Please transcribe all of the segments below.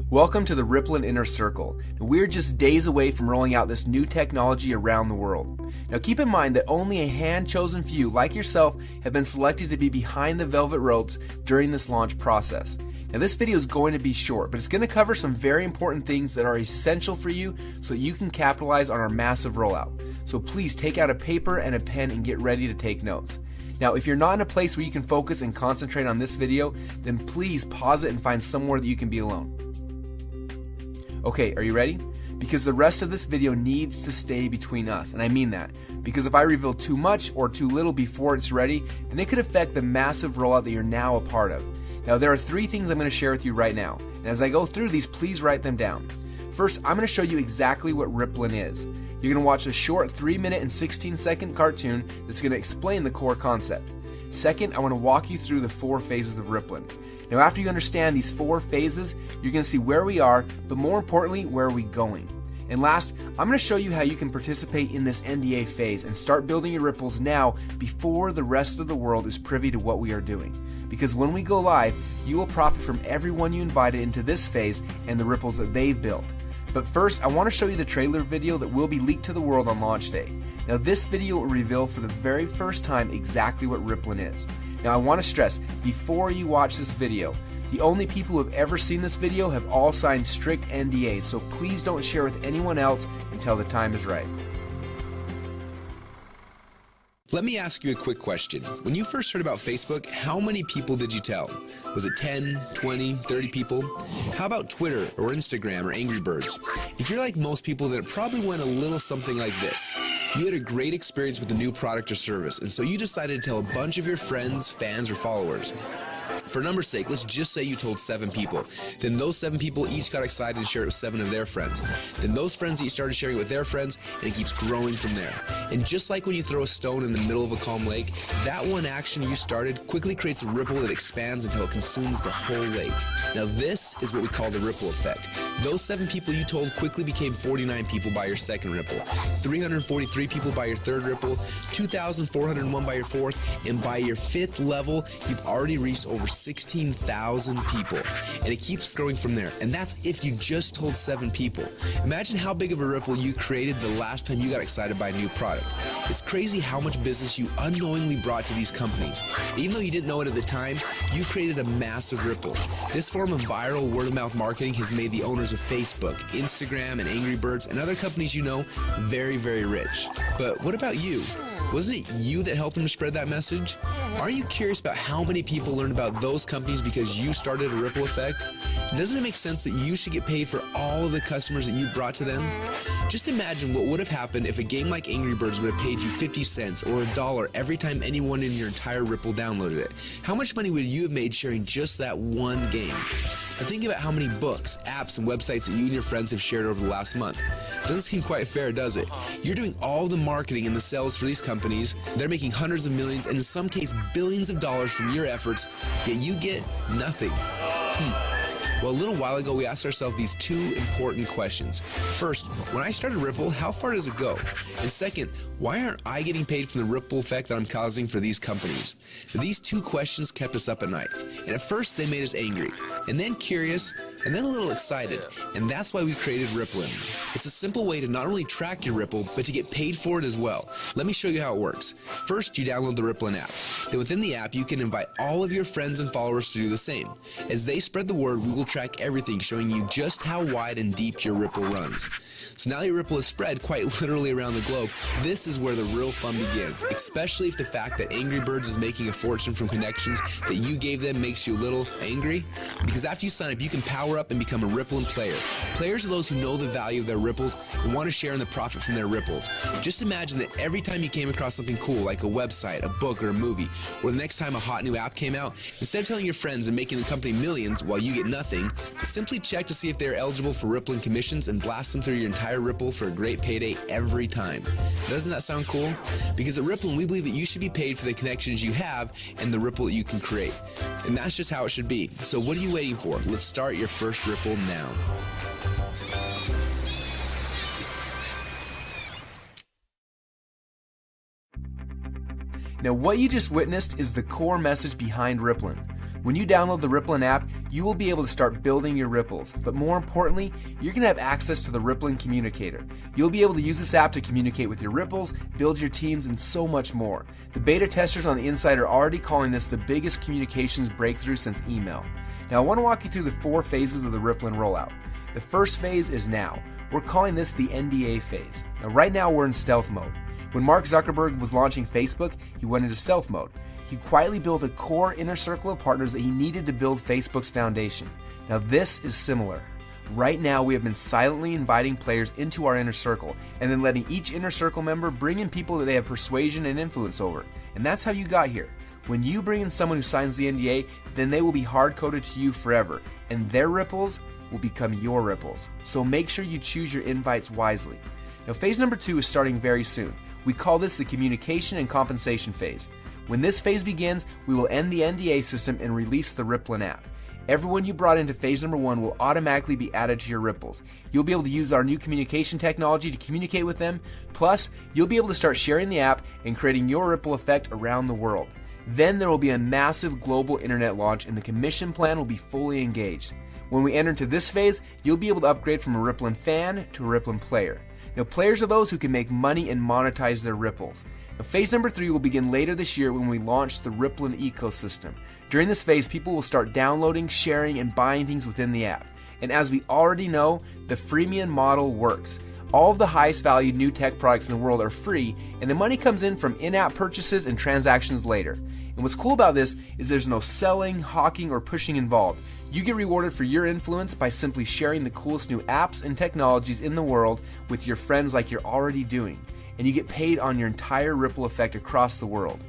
Welcome to the Rippln Inner Circle. We're just days away from rolling out this new technology around the world. Now keep in mind that only a hand-chosen few like yourself have been selected to be behind the velvet ropes during this launch process. Now this video is going to be short, but it's going to cover some very important things that are essential for you so that you can capitalize on our massive rollout. So please take out a paper and a pen and get ready to take notes. Now if you're not in a place where you can focus and concentrate on this video, then please pause it and find somewhere that you can be alone. Okay, are you ready? Because the rest of this video needs to stay between us, and I mean that. Because if I reveal too much or too little before it's ready, then it could affect the massive rollout that you're now a part of. Now there are 3 things I'm going to share with you right now, and as I go through these, please write them down. First, I'm going to show you exactly what Rippln is. You're going to watch a short 3-minute and 16-second cartoon that's going to explain the core concept. Second, I want to walk you through the 4 phases of Rippln. Now after you understand these 4 phases, you're going to see where we are, but more importantly, where are we going. And last, I'm going to show you how you can participate in this NDA phase and start building your ripples now before the rest of the world is privy to what we are doing. Because when we go live, you will profit from everyone you invited into this phase and the ripples that they've built. But first, I want to show you the trailer video that will be leaked to the world on launch day. Now this video will reveal for the very first time exactly what Rippln is. Now I want to stress, before you watch this video, the only people who have ever seen this video have all signed strict NDAs, so please don't share with anyone else until the time is right. Let me ask you a quick question. When you first heard about Facebook, how many people did you tell? Was it 10, 20, 30 people? How about Twitter or Instagram or Angry Birds? If you're like most people, then it probably went a little something like this. You had a great experience with a new product or service, and so you decided to tell a bunch of your friends, fans, or followers. For numbers' sake, let's just say you told 7 people. Then those 7 people each got excited and shared it with 7 of their friends. Then those friends each started sharing it with their friends, and it keeps growing from there. And just like when you throw a stone in the middle of a calm lake, that one action you started quickly creates a ripple that expands until it consumes the whole lake. Now this is what we call the ripple effect. Those 7 people you told quickly became 49 people by your second ripple, 343 people by your third ripple, 2,401 by your fourth, and by your 5th level, you've already reached over 16,000 people, and it keeps growing from there. And that's if you just told 7 people. Imagine how big of a ripple you created the last time you got excited by a new product. It's crazy how much business you unknowingly brought to these companies. Even though you didn't know it at the time, you created a massive ripple. This form of viral word-of-mouth marketing has made the owners of Facebook, Instagram, and Angry Birds, and other companies you know very, very rich. But what about you? Wasn't it you that helped them to spread that message? Are you curious about how many people learned about those companies because you started a ripple effect? Doesn't it make sense that you should get paid for all of the customers that you brought to them? Just imagine what would have happened if a game like Angry Birds would have paid you 50 cents or $1 every time anyone in your entire Ripple downloaded it. How much money would you have made sharing just that one game? Now think about how many books, apps, and websites that you and your friends have shared over the last month. Doesn't seem quite fair, does it? You're doing all the marketing and the sales for these companies. They're making hundreds of millions and in some cases billions of dollars from your efforts, yet you get nothing. Well, a little while ago, we asked ourselves these 2 important questions. First, when I started Ripple, how far does it go? And second, why aren't I getting paid from the ripple effect that I'm causing for these companies? These 2 questions kept us up at night. And at first, they made us angry, and then curious, and then a little excited. And that's why we created Rippln. It's a simple way to not only track your Ripple, but to get paid for it as well. Let me show you how it works. First, you download the Rippln app. Then within the app, you can invite all of your friends and followers to do the same. As they spread the word, we will track everything, showing you just how wide and deep your Ripple runs. So now your Ripple is spread quite literally around the globe. This is where the real fun begins, especially if the fact that Angry Birds is making a fortune from connections that you gave them makes you a little angry. Because after you sign up, you can power up and become a Rippln player. Players are those who know the value of their ripples and want to share in the profit from their ripples. Just imagine that every time you came across something cool like a website, a book, or a movie, or the next time a hot new app came out, instead of telling your friends and making the company millions while you get nothing, simply check to see if they're eligible for Rippln commissions and blast them through your entire Ripple for a great payday every time. Doesn't that sound cool? Because at Rippln, we believe that you should be paid for the connections you have and the ripple that you can create. And that's just how it should be. So what are you waiting for? Let's start your first Ripple now. Now what you just witnessed is the core message behind Rippln. When you download the Rippln app, you will be able to start building your ripples. But more importantly, you're going to have access to the Rippln Communicator. You'll be able to use this app to communicate with your ripples, build your teams, and so much more. The beta testers on the inside are already calling this the biggest communications breakthrough since email. Now I want to walk you through the 4 phases of the Rippln rollout. The first phase is now. We're calling this the NDA phase. Now right now we're in stealth mode. When Mark Zuckerberg was launching Facebook, he went into stealth mode. He quietly built a core inner circle of partners that he needed to build Facebook's foundation. Now this is similar. Right now we have been silently inviting players into our inner circle and then letting each inner circle member bring in people that they have persuasion and influence over. And that's how you got here. When you bring in someone who signs the NDA, then they will be hard-coded to you forever, and their ripples will become your ripples. So make sure you choose your invites wisely. Now phase number 2 is starting very soon. We call this the communication and compensation phase. When this phase begins, we will end the NDA system and release the Rippln app. Everyone you brought into phase number 1 will automatically be added to your ripples. You'll be able to use our new communication technology to communicate with them. Plus, you'll be able to start sharing the app and creating your ripple effect around the world. Then there will be a massive global internet launch and the commission plan will be fully engaged. When we enter into this phase, you'll be able to upgrade from a Rippln fan to a Rippln player. Now players are those who can make money and monetize their ripples. Now, phase number 3 will begin later this year when we launch the Rippln ecosystem. During this phase, people will start downloading, sharing, and buying things within the app. And as we already know, the freemium model works. All of the highest valued new tech products in the world are free, and the money comes in from in-app purchases and transactions later. And what's cool about this is there's no selling, hawking, or pushing involved. You get rewarded for your influence by simply sharing the coolest new apps and technologies in the world with your friends like you're already doing. And you get paid on your entire ripple effect across the world.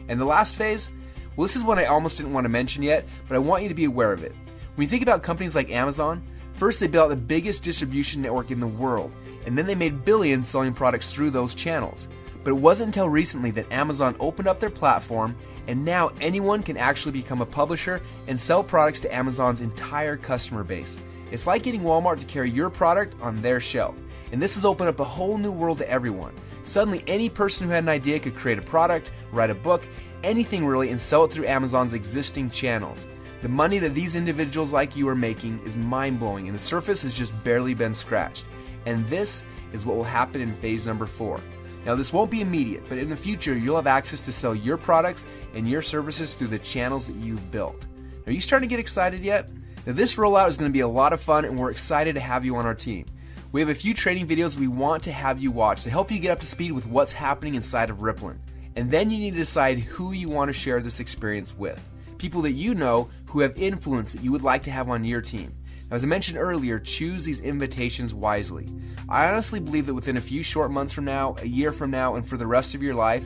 And the last phase? Well, this is one I almost didn't want to mention yet, but I want you to be aware of it. When you think about companies like Amazon, first they built out the biggest distribution network in the world, and then they made billions selling products through those channels. But it wasn't until recently that Amazon opened up their platform, and now anyone can actually become a publisher and sell products to Amazon's entire customer base. It's like getting Walmart to carry your product on their shelf. And this has opened up a whole new world to everyone. Suddenly any person who had an idea could create a product, write a book, anything really, and sell it through Amazon's existing channels. The money that these individuals like you are making is mind-blowing, and the surface has just barely been scratched. And this is what will happen in phase number 4. Now this won't be immediate, but in the future you'll have access to sell your products and your services through the channels that you've built. Are you starting to get excited yet? Now this rollout is going to be a lot of fun and we're excited to have you on our team. We have a few training videos we want to have you watch to help you get up to speed with what's happening inside of Rippln. And then you need to decide who you want to share this experience with. People that you know who have influence that you would like to have on your team. Now, as I mentioned earlier, choose these invitations wisely. I honestly believe that within a few short months from now, a year from now, and for the rest of your life,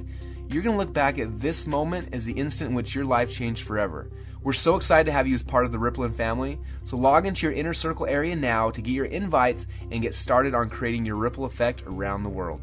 you're going to look back at this moment as the instant in which your life changed forever. We're so excited to have you as part of the Rippln family, so log into your inner circle area now to get your invites and get started on creating your ripple effect around the world.